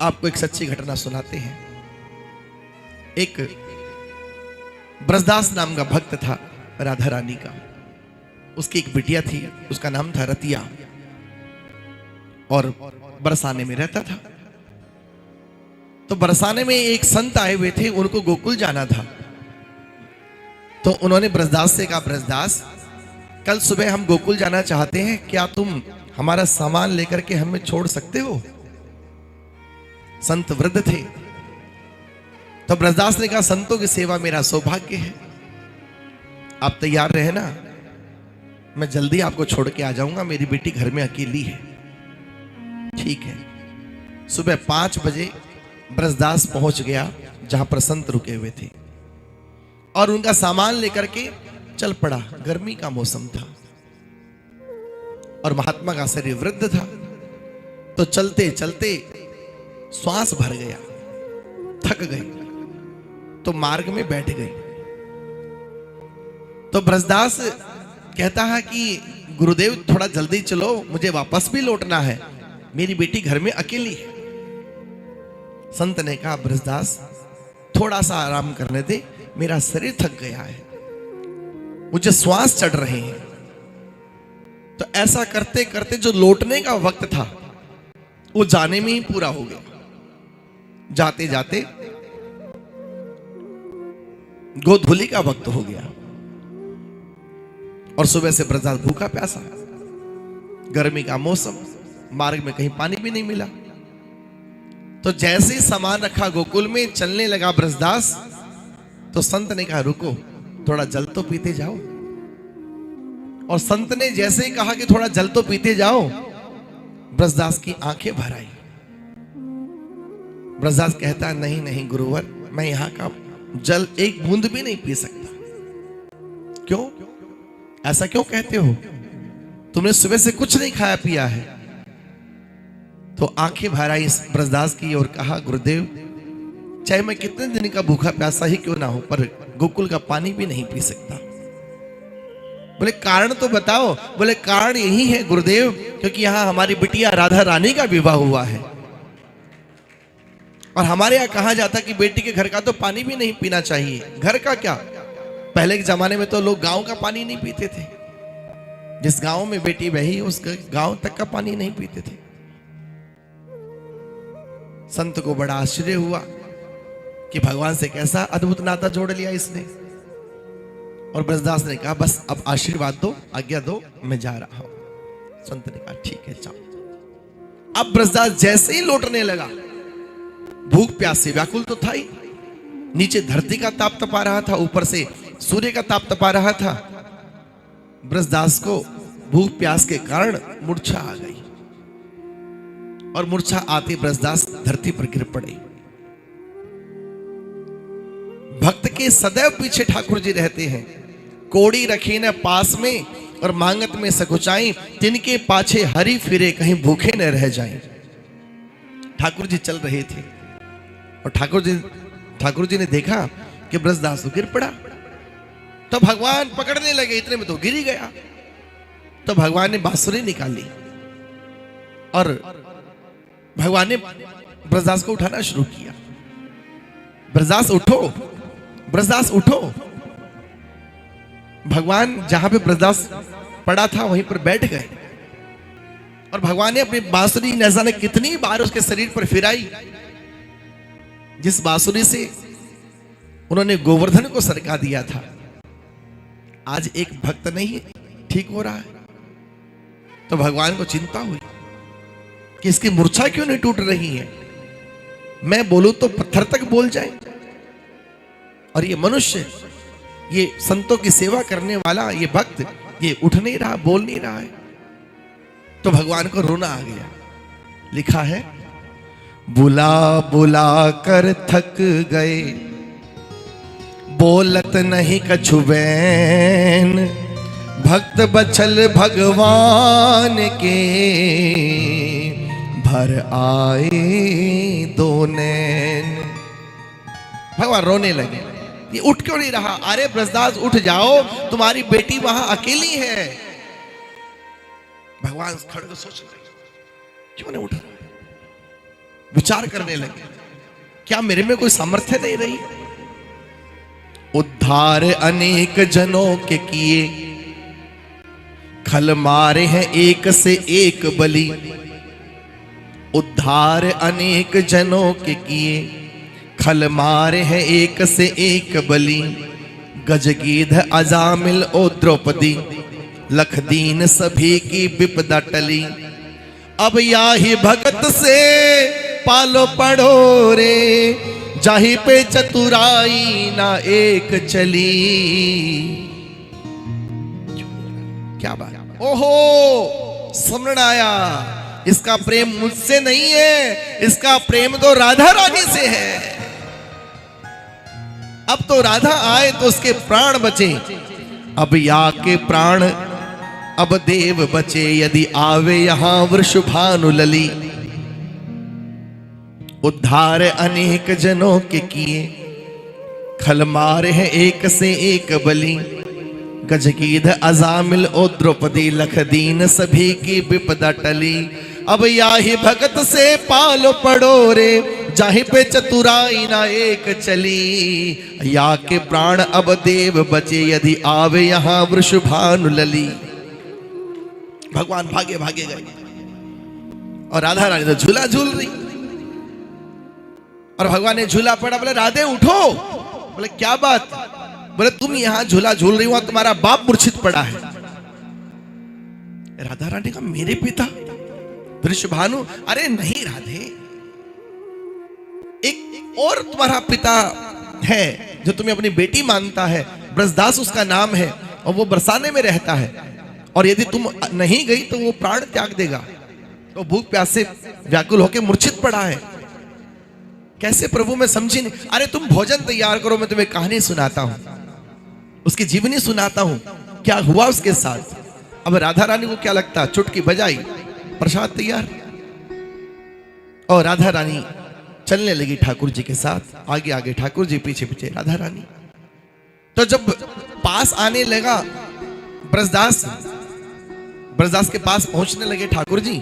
आपको एक सच्ची घटना सुनाते हैं। एक ब्रजदास नाम का भक्त था राधा रानी का। उसकी एक बिटिया थी, उसका नाम था रतिया, और बरसाने में रहता था। तो बरसाने में एक संत आए हुए थे, उनको गोकुल जाना था। तो उन्होंने ब्रजदास से कहा, ब्रजदास कल सुबह हम गोकुल जाना चाहते हैं, क्या तुम हमारा सामान लेकर के हमें छोड़ सकते हो? संत वृद्ध थे। तो ब्रजदास ने कहा, संतों की सेवा मेरा सौभाग्य है, आप तैयार रहे ना, मैं जल्दी आपको छोड़ के आ जाऊंगा, मेरी बेटी घर में अकेली है। ठीक है। सुबह 5 बजे ब्रजदास पहुंच गया जहां पर संत रुके हुए थे, और उनका सामान लेकर के चल पड़ा। गर्मी का मौसम था और महात्मा का शरीर वृद्ध था, तो चलते चलते श्वास भर गया, थक गए, तो मार्ग में बैठ गए। तो ब्रजदास कहता है कि गुरुदेव थोड़ा जल्दी चलो, मुझे वापस भी लौटना है, मेरी बेटी घर में अकेली है। संत ने कहा, ब्रजदास थोड़ा सा आराम करने दे, मेरा शरीर थक गया है, मुझे श्वास चढ़ रहे हैं। तो ऐसा करते करते जो लौटने का वक्त था वो जाने में ही पूरा हो गया। जाते जाते गोधूली का वक्त हो गया और सुबह से ब्रजदास भूखा प्यासा, गर्मी का मौसम, मार्ग में कहीं पानी भी नहीं मिला। तो जैसे ही सामान रखा गोकुल में, चलने लगा ब्रजदास, तो संत ने कहा, रुको, थोड़ा जल तो पीते जाओ। और संत ने जैसे ही कहा कि थोड़ा जल तो पीते जाओ, ब्रजदास की आंखें भर आई। ब्रजदास कहता, नहीं नहीं गुरुवर, मैं यहां का जल एक बूंद भी नहीं पी सकता। क्यों? ऐसा क्यों कहते हो? तुमने सुबह से कुछ नहीं खाया पिया है। तो आंखें भर आई ब्रजदास की और कहा, गुरुदेव चाहे मैं कितने दिन का भूखा प्यासा ही क्यों ना हो, पर गोकुल का पानी भी नहीं पी सकता। बोले कारण तो बताओ। बोले कारण यही है गुरुदेव, क्योंकि यहां हमारी बिटिया राधा रानी का विवाह हुआ है, और हमारे यहां कहा जाता कि बेटी के घर का तो पानी भी नहीं पीना चाहिए। घर का क्या, पहले के जमाने में तो लोग गांव का पानी नहीं पीते थे। जिस गांव में बेटी बही उस गांव तक का पानी नहीं पीते थे। संत को बड़ा आश्चर्य हुआ कि भगवान से कैसा अद्भुत नाता जोड़ लिया इसने। और ब्रजदास ने कहा, बस अब आशीर्वाद दो, आज्ञा दो, मैं जा रहा हूं। संत ने कहा, ठीक है जाओ। अब ब्रजदास जैसे ही लौटने लगा, भूख प्यास से व्याकुल तो था ही, नीचे धरती का ताप तपा रहा था, ऊपर से सूर्य का ताप तपा रहा था। ब्रजदास को भूख प्यास के कारण मूर्छा आ गई, और मूर्छा आते ब्रजदास धरती पर गिर पड़े। भक्त के सदैव पीछे ठाकुर जी रहते हैं। कोड़ी रखी न पास में और मांगत में सकुचाई, तिनके पाछे हरी फिरे कहीं भूखे न रह जाएं। ठाकुर जी चल रहे थे और ठाकुर जी ने देखा कि ब्रजदास तो गिर पड़ा। तो भगवान पकड़ने लगे, इतने में तो गिर ही गया। तो भगवान ने बांसुरी निकाली और भगवान ने ब्रजदास को उठाना शुरू किया। ब्रजदास उठो, ब्रजदास उठो। भगवान जहां पे ब्रजदास पड़ा था वहीं पर बैठ गए, और भगवान ने अपनी बांसुरी न जाने कितनी बार उसके शरीर पर फिराई, जिस बांसुरी से उन्होंने गोवर्धन को सरका दिया था। आज एक भक्त नहीं ठीक हो रहा है। तो भगवान को चिंता हुई कि इसकी मूर्छा क्यों नहीं टूट रही है। मैं बोलूं तो पत्थर तक बोल जाए, और ये मनुष्य, ये संतों की सेवा करने वाला ये भक्त, ये उठ नहीं रहा, बोल नहीं रहा है। तो भगवान को रोना आ गया। लिखा है, बुला बुला कर थक गए, बोलत नहीं कछु बैन, भक्त बछल भगवान के, भर आए दो नैन। भगवान रोने लगे, ये उठ क्यों नहीं रहा? अरे ब्रजदास उठ जाओ, तुम्हारी बेटी वहां अकेली है। भगवान खड़े सोच रहे, क्यों नहीं उठ रहा? विचार करने लगे, क्या मेरे में कोई सामर्थ्य नहीं रही? उद्धार अनेक जनों के किए, खल मारे हैं एक से एक बलि। उद्धार अनेक जनों के किए, खल मारे हैं एक से एक बलि। गजगीध अजामिल ओ द्रौपदी, लख दीन सभी की विपदा टली। अब याही भगत से पालो पढ़ो रे, जाही पे चतुराई ना एक चली। क्या बात, ओहो समझ आया, इसका प्रेम मुझसे नहीं है, इसका प्रेम तो राधा रानी से है। अब तो राधा आए तो उसके प्राण बचे, अब या के प्राण अब देव बचे। यदि आवे यहां वृषभानु लली। उद्धार अनेक जनों के किए, खल मारे हैं एक से एक बलि। गजगीध अजामिल ओ द्रौपदी, लख दीन सभी की विपदा टली। अब याही भगत से पालो पढ़ो रे, जाहि पे चतुराई ना एक चली। या के प्राण अब देव बचे, यदि आवे यहां वृषभानु लली। भगवान भागे भागे गए और राधा रानी तो झूला झूल रही। और भगवान ने झूला पड़ा, बोले राधे उठो। बोले क्या बात? बोले तुम यहां झूला झूल रही हो, तुम्हारा बाप मूर्छित पड़ा है। राधा रानी का मेरे पिता वृषभानु? अरे नहीं राधे, एक और तुम्हारा पिता है जो तुम्हें अपनी बेटी मानता है, ब्रजदास उसका नाम है, और वो बरसाने में रहता है। और यदि तुम नहीं गई तो वो प्राण त्याग देगा। तो भूख प्यास से व्याकुल होकर मूर्छित पड़ा है। कैसे प्रभु मैं समझी नहीं। अरे तुम भोजन तैयार करो, मैं तुम्हें कहानी सुनाता हूं, उसकी जीवनी सुनाता हूं, क्या हुआ उसके साथ। अब राधा रानी को क्या लगता, चुटकी बजाई, प्रसाद तैयार, और राधा रानी चलने लगी ठाकुर जी के साथ। आगे आगे ठाकुर जी, पीछे पीछे राधा रानी। तो जब पास आने लगा ब्रजदास के पास पहुंचने लगे ठाकुर जी,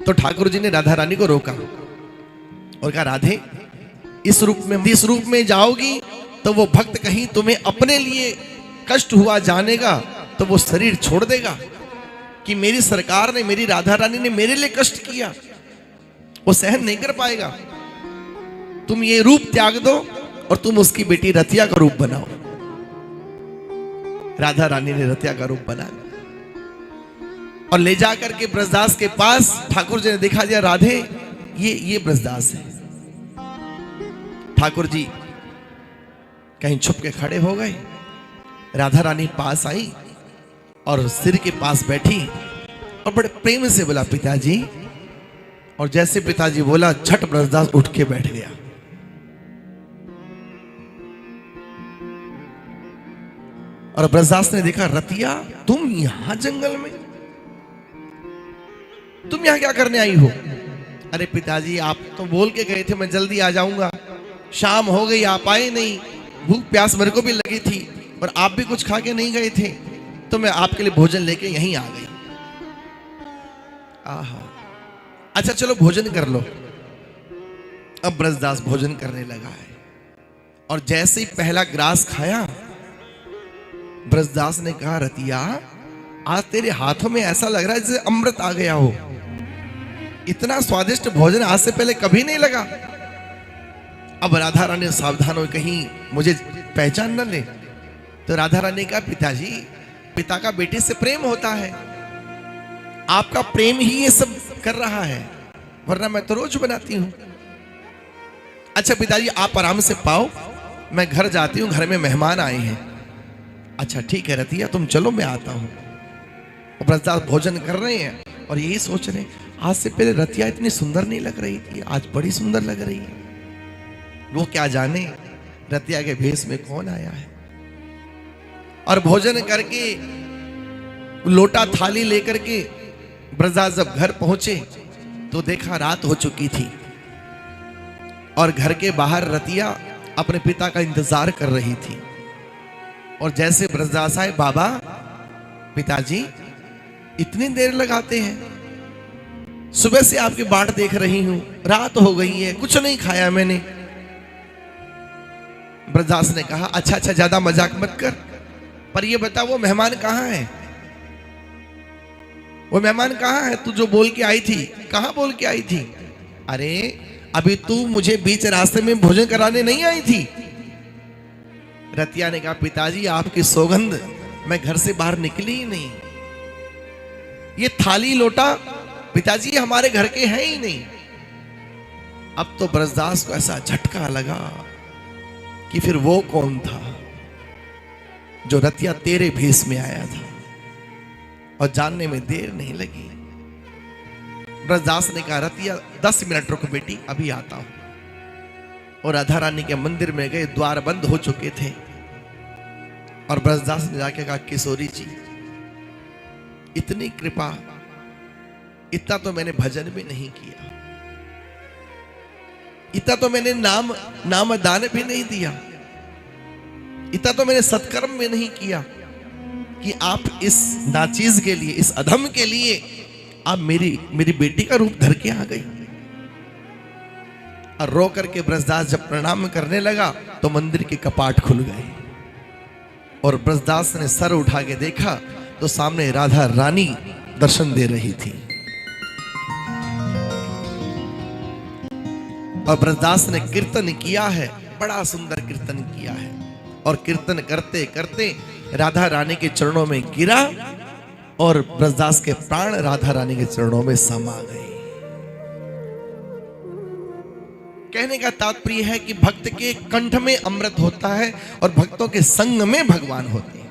तो ठाकुर जी ने राधा रानी को रोका और कहा राधे, इस रूप में जाओगी तो वो भक्त कहीं तुम्हें अपने लिए कष्ट हुआ जानेगा तो वो शरीर छोड़ देगा कि मेरी सरकार ने, मेरी राधा रानी ने मेरे लिए कष्ट किया, वो सहन नहीं कर पाएगा। तुम ये रूप त्याग दो और तुम उसकी बेटी रतिया का रूप बनाओ। राधा रानी ने रतिया का रूप बना और ले जाकर के ब्रजदास के पास ठाकुर जी ने दिखा दिया, राधे ये ब्रजदास है। ठाकुर जी कहीं छुप के खड़े हो गए। राधा रानी पास आई और सिर के पास बैठी और बड़े प्रेम से बोला पिताजी। और जैसे पिताजी बोला, झट ब्रजदास उठ के बैठ गया। और ब्रजदास ने देखा, रतिया तुम यहां जंगल में, तुम यहां क्या करने आई हो? अरे पिताजी आप तो बोल के गए थे मैं जल्दी आ जाऊंगा, शाम हो गई आप आए नहीं, भूख प्यास मेरे को भी लगी थी और आप भी कुछ खा के नहीं गए थे, तो मैं आपके लिए भोजन लेके यहीं आ गई। आहा, अच्छा चलो भोजन कर लो। अब ब्रजदास भोजन करने लगा है और जैसे ही पहला ग्रास खाया, ब्रजदास ने कहा, रतिया आज तेरे हाथों में ऐसा लग रहा है जैसे अमृत आ गया हो। इतना स्वादिष्ट भोजन आज से पहले कभी नहीं लगा। अब राधा रानी सावधान हो, कहीं मुझे पहचान न ले। तो राधा रानी का, पिताजी, पिता का बेटे से प्रेम होता है, आपका प्रेम ही ये सब कर रहा है, वरना मैं तो रोज बनाती हूं। अच्छा पिताजी आप आराम से पाओ, मैं घर जाती हूं, घर में मेहमान आए हैं। अच्छा ठीक है रतिया तुम चलो, मैं आता हूं। और ब्रजदास भोजन कर रहे हैं और यही सोच रहे, आज से पहले रतिया इतनी सुंदर नहीं लग रही थी, आज बड़ी सुंदर लग रही है। वो क्या जाने रतिया के भेष में कौन आया है। और भोजन करके लोटा थाली लेकर के ब्रजदास जब घर पहुंचे तो देखा रात हो चुकी थी और घर के बाहर रतिया अपने पिता का इंतजार कर रही थी। और जैसे ब्रजदास आए, बाबा पिताजी इतनी देर लगाते हैं, सुबह से आपकी बाट देख रही हूं, रात हो गई है, कुछ नहीं खाया मैंने। ब्रजदास ने कहा अच्छा अच्छा, ज्यादा मजाक मत कर, पर ये बता वो मेहमान कहाँ है? वो मेहमान कहाँ है? तू जो बोल के आई थी, कहाँ बोल के आई थी? अरे अभी तू मुझे बीच रास्ते में भोजन कराने नहीं आई थी। रतिया ने कहा पिताजी आपकी सौगंध, मैं घर से बाहर निकली ही नहीं। ये थाली लोटा पिताजी हमारे घर के हैं ही नहीं। अब तो ब्रजदास को ऐसा झटका लगा कि फिर वो कौन था जो रतिया तेरे भेष में आया था, और जानने में देर नहीं लगी। ब्रजदास ने कहा रतिया 10 मिनट रुक बेटी, अभी आता हूं। और राधा रानी के मंदिर में गए, द्वार बंद हो चुके थे। और ब्रजदास ने जाके कहा किशोरी जी, इतनी कृपा, इतना तो मैंने भजन भी नहीं किया, इतना तो मैंने नाम दान भी नहीं दिया, इतना तो मैंने सत्कर्म में नहीं किया कि आप इस नाचीज के लिए, इस अधम के लिए आप मेरी बेटी का रूप धर के आ गई। और रो करके ब्रजदास जब प्रणाम करने लगा तो मंदिर के कपाट खुल गए, और ब्रजदास ने सर उठा के देखा तो सामने राधा रानी दर्शन दे रही थी। और ब्रजदास ने कीर्तन किया है, बड़ा सुंदर कीर्तन किया है। और कीर्तन करते करते राधा रानी के चरणों में गिरा, और ब्रजदास के प्राण राधा रानी के चरणों में समा गए। कहने का तात्पर्य है कि भक्त के कंठ में अमृत होता है और भक्तों के संग में भगवान होते हैं।